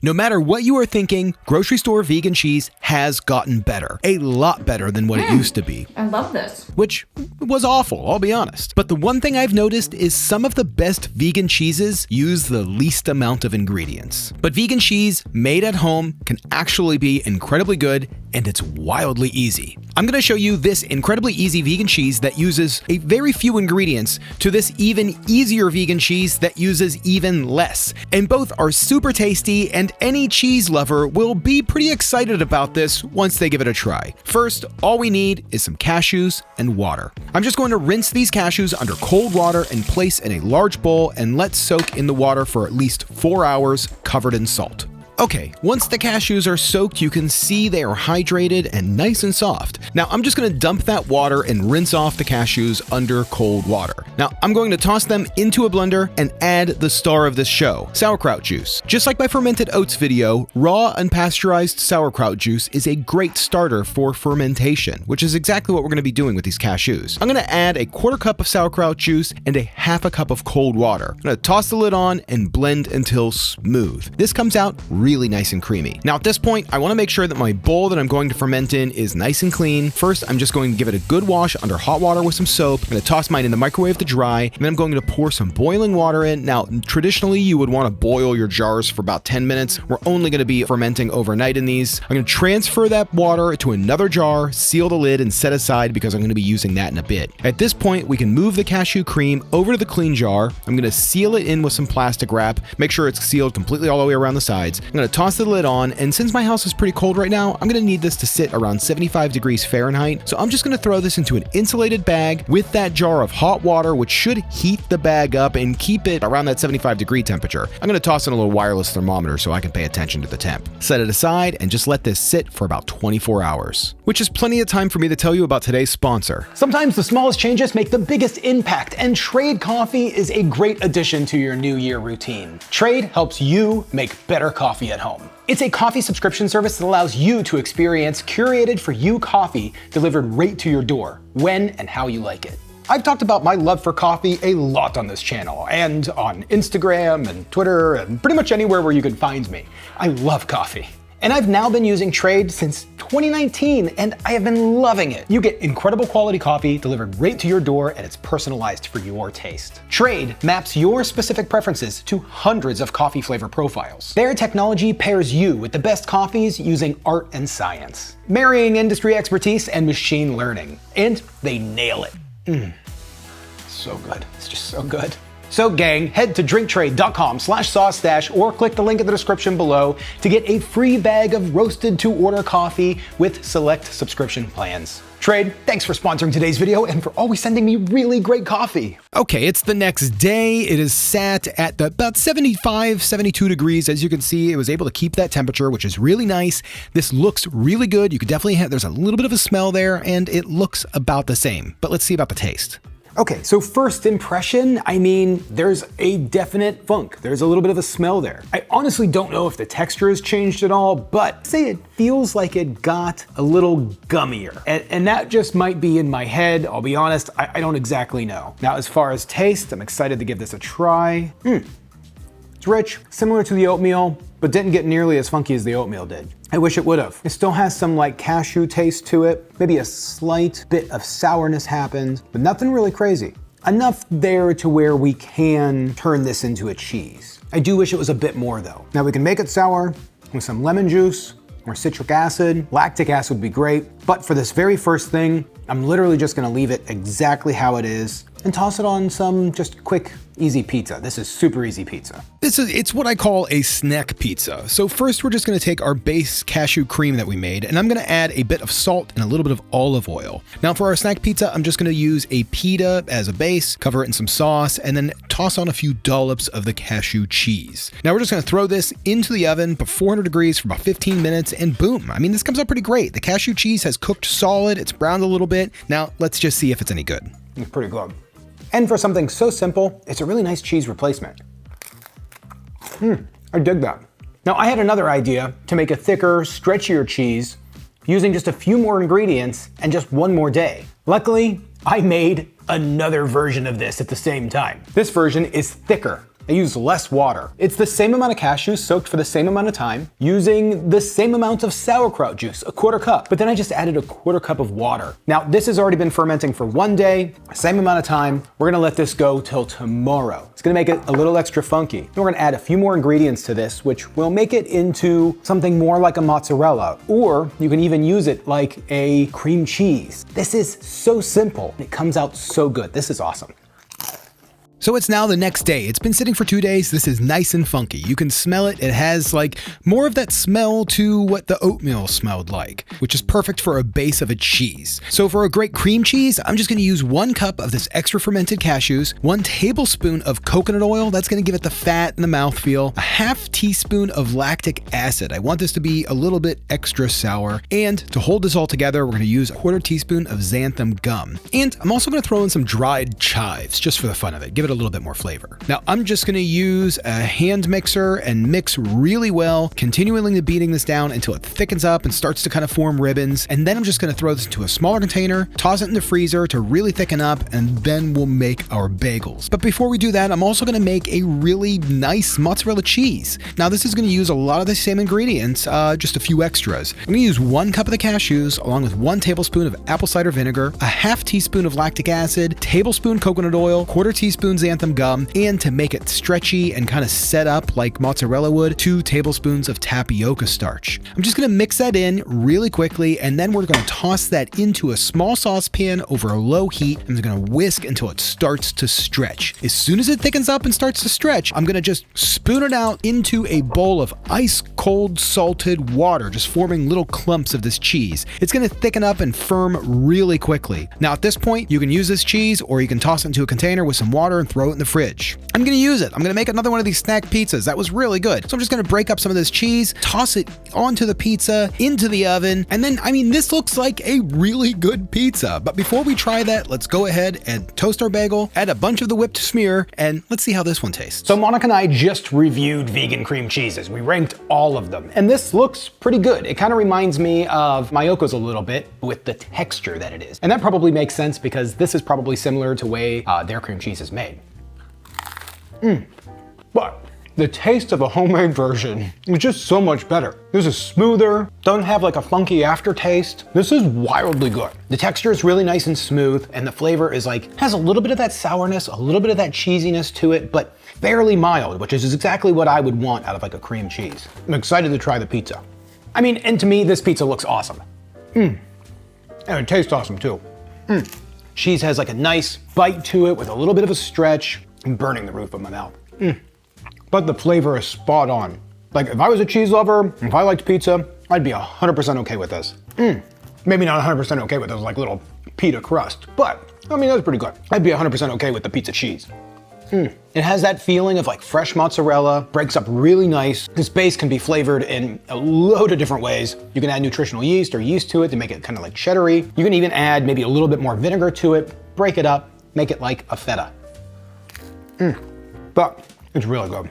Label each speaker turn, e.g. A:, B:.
A: No matter what you are thinking, grocery store vegan cheese has gotten better. A lot better than what it used to be.
B: I love this.
A: Which was awful, I'll be honest. But the one thing I've noticed is some of the best vegan cheeses use the least amount of ingredients. But vegan cheese made at home can actually be incredibly good, and it's wildly easy. I'm gonna show you this incredibly easy vegan cheese that uses a very few ingredients to this even easier vegan cheese that uses even less. And both are super tasty, and any cheese lover will be pretty excited about this once they give it a try. First, all we need is some cashews and water. I'm just going to rinse these cashews under cold water and place in a large bowl and let soak in the water for at least 4 hours covered in salt. Okay, once the cashews are soaked, you can see they are hydrated and nice and soft. Now I'm just gonna dump that water and rinse off the cashews under cold water. Now I'm going to toss them into a blender and add the star of this show, sauerkraut juice. Just like my fermented oats video, raw unpasteurized sauerkraut juice is a great starter for fermentation, which is exactly what we're gonna be doing with these cashews. I'm gonna add a 1/4 cup of sauerkraut juice and a 1/2 cup of cold water. I'm gonna toss the lid on and blend until smooth. This comes out really nice and creamy. Now at this point, I want to make sure that my bowl that I'm going to ferment in is nice and clean. First, I'm just going to give it a good wash under hot water with some soap. I'm going to toss mine in the microwave to dry, and then I'm going to pour some boiling water in. Now, traditionally, you would want to boil your jars for about 10 minutes. We're only going to be fermenting overnight in these. I'm going to transfer that water to another jar, seal the lid, and set aside because I'm going to be using that in a bit. At this point, we can move the cashew cream over to the clean jar. I'm going to seal it in with some plastic wrap. Make sure it's sealed completely all the way around the sides. I'm going to toss the lid on, and since my house is pretty cold right now, I'm going to need this to sit around 75 degrees Fahrenheit. So I'm just going to throw this into an insulated bag with that jar of hot water, which should heat the bag up and keep it around that 75 degree temperature. I'm going to toss in a little wireless thermometer so I can pay attention to the temp. Set it aside and just let this sit for about 24 hours, which is plenty of time for me to tell you about today's sponsor.
C: Sometimes the smallest changes make the biggest impact, and Trade Coffee is a great addition to your New Year routine. Trade helps you make better coffee at home. It's a coffee subscription service that allows you to experience curated for you coffee delivered right to your door, when and how you like it. I've talked about my love for coffee a lot on this channel, and on Instagram and Twitter and pretty much anywhere where you can find me. I love coffee. And I've now been using Trade since 2019, and I have been loving it. You get incredible quality coffee delivered right to your door, and it's personalized for your taste. Trade maps your specific preferences to hundreds of coffee flavor profiles. Their technology pairs you with the best coffees using art and science, marrying industry expertise and machine learning. And they nail it. So good. It's just so good. So gang, head to drinktrade.com/Saucestache or click the link in the description below to get a free bag of roasted to order coffee with select subscription plans. Trade, thanks for sponsoring today's video and for always sending me really great coffee.
A: Okay, it's the next day. It is sat at about 75, 72 degrees. As you can see, it was able to keep that temperature, which is really nice. This looks really good. You could definitely there's a little bit of a smell there, and it looks about the same. But let's see about the taste.
C: Okay, so first impression, I mean, there's a definite funk. There's a little bit of a smell there. I honestly don't know if the texture has changed at all, but say it feels like it got a little gummier. And that just might be in my head. I'll be honest, I don't exactly know. Now, as far as taste, I'm excited to give this a try. It's rich, similar to the oatmeal, but didn't get nearly as funky as the oatmeal did. I wish it would have. It still has some like cashew taste to it. Maybe a slight bit of sourness happened, but nothing really crazy. Enough there to where we can turn this into a cheese. I do wish it was a bit more though. Now we can make it sour with some lemon juice or citric acid. Lactic acid would be great, but for this very first thing, I'm literally just gonna leave it exactly how it is and toss it on some just quick, easy pizza. This is super easy pizza.
A: It's what I call a snack pizza. So first we're just gonna take our base cashew cream that we made, and I'm gonna add a bit of salt and a little bit of olive oil. Now for our snack pizza, I'm just gonna use a pita as a base, cover it in some sauce, and then toss on a few dollops of the cashew cheese. Now we're just gonna throw this into the oven at 400 degrees for about 15 minutes, and boom. I mean, this comes out pretty great. The cashew cheese has cooked solid, it's browned a little bit. Now let's just see if it's any good.
C: It's pretty good. And for something so simple, it's a really nice cheese replacement. I dig that. Now I had another idea to make a thicker, stretchier cheese using just a few more ingredients and just one more day. Luckily, I made another version of this at the same time. This version is thicker, I use less water. It's the same amount of cashews soaked for the same amount of time, using the same amount of sauerkraut juice, a quarter cup, but then I just added a quarter cup of water. Now, this has already been fermenting for 1 day, same amount of time. We're gonna let this go till tomorrow. It's gonna make it a little extra funky. Then we're gonna add a few more ingredients to this, which will make it into something more like a mozzarella, or you can even use it like a cream cheese. This is so simple. It comes out so good. This is awesome.
A: So it's now the next day. It's been sitting for 2 days. This is nice and funky. You can smell it. It has like more of that smell to what the oatmeal smelled like, which is perfect for a base of a cheese. So for a great cream cheese, I'm just gonna use 1 cup of this extra fermented cashews, 1 tablespoon of coconut oil, that's gonna give it the fat and the mouthfeel, a ½ teaspoon of lactic acid. I want this to be a little bit extra sour. And to hold this all together, we're gonna use a ¼ teaspoon of xanthan gum. And I'm also gonna throw in some dried chives just for the fun of it. Give it a little bit more flavor. Now I'm just gonna use a hand mixer and mix really well, continually beating this down until it thickens up and starts to kind of form ribbons. And then I'm just gonna throw this into a smaller container, toss it in the freezer to really thicken up, and then we'll make our bagels. But before we do that, I'm also gonna make a really nice mozzarella cheese. Now this is gonna use a lot of the same ingredients, just a few extras. I'm gonna use 1 cup of the cashews along with 1 tablespoon of apple cider vinegar, a ½ teaspoon of lactic acid, tablespoon coconut oil, ¼ teaspoon xanthan gum, and to make it stretchy and kind of set up like mozzarella would, 2 tablespoons of tapioca starch. I'm just gonna mix that in really quickly, and then we're gonna toss that into a small saucepan over a low heat. I'm gonna whisk until it starts to stretch. As soon as it thickens up and starts to stretch, I'm gonna just spoon it out into a bowl of ice cold salted water, just forming little clumps of this cheese. It's gonna thicken up and firm really quickly. Now at this point, you can use this cheese or you can toss it into a container with some water and throw it in the fridge. I'm gonna use it. I'm gonna make another one of these snack pizzas. That was really good. So I'm just gonna break up some of this cheese, toss it onto the pizza, into the oven, and then, I mean, this looks like a really good pizza. But before we try that, let's go ahead and toast our bagel, add a bunch of the whipped smear, and let's see how this one tastes.
C: So Monica and I just reviewed vegan cream cheeses. We ranked all of them, and this looks pretty good. It kind of reminds me of Mayoko's a little bit with the texture that it is. And that probably makes sense because this is probably similar to the way their cream cheese is made. But the taste of a homemade version is just so much better. This is smoother, doesn't have like a funky aftertaste. This is wildly good. The texture is really nice and smooth, and the flavor is like, has a little bit of that sourness, a little bit of that cheesiness to it, but fairly mild, which is exactly what I would want out of like a cream cheese. I'm excited to try the pizza. I mean, and to me, this pizza looks awesome. And it tastes awesome too. Cheese has like a nice bite to it with a little bit of a stretch. I'm burning the roof of my mouth. But the flavor is spot on. Like if I was a cheese lover, if I liked pizza, I'd be 100% okay with this. Maybe not 100% okay with those like little pita crust, but I mean, that's pretty good. I'd be 100% okay with the pizza cheese. It has that feeling of like fresh mozzarella, breaks up really nice. This base can be flavored in a load of different ways. You can add nutritional yeast or yeast to it to make it kind of like cheddary. You can even add maybe a little bit more vinegar to it, break it up, make it like a feta. But it's really good.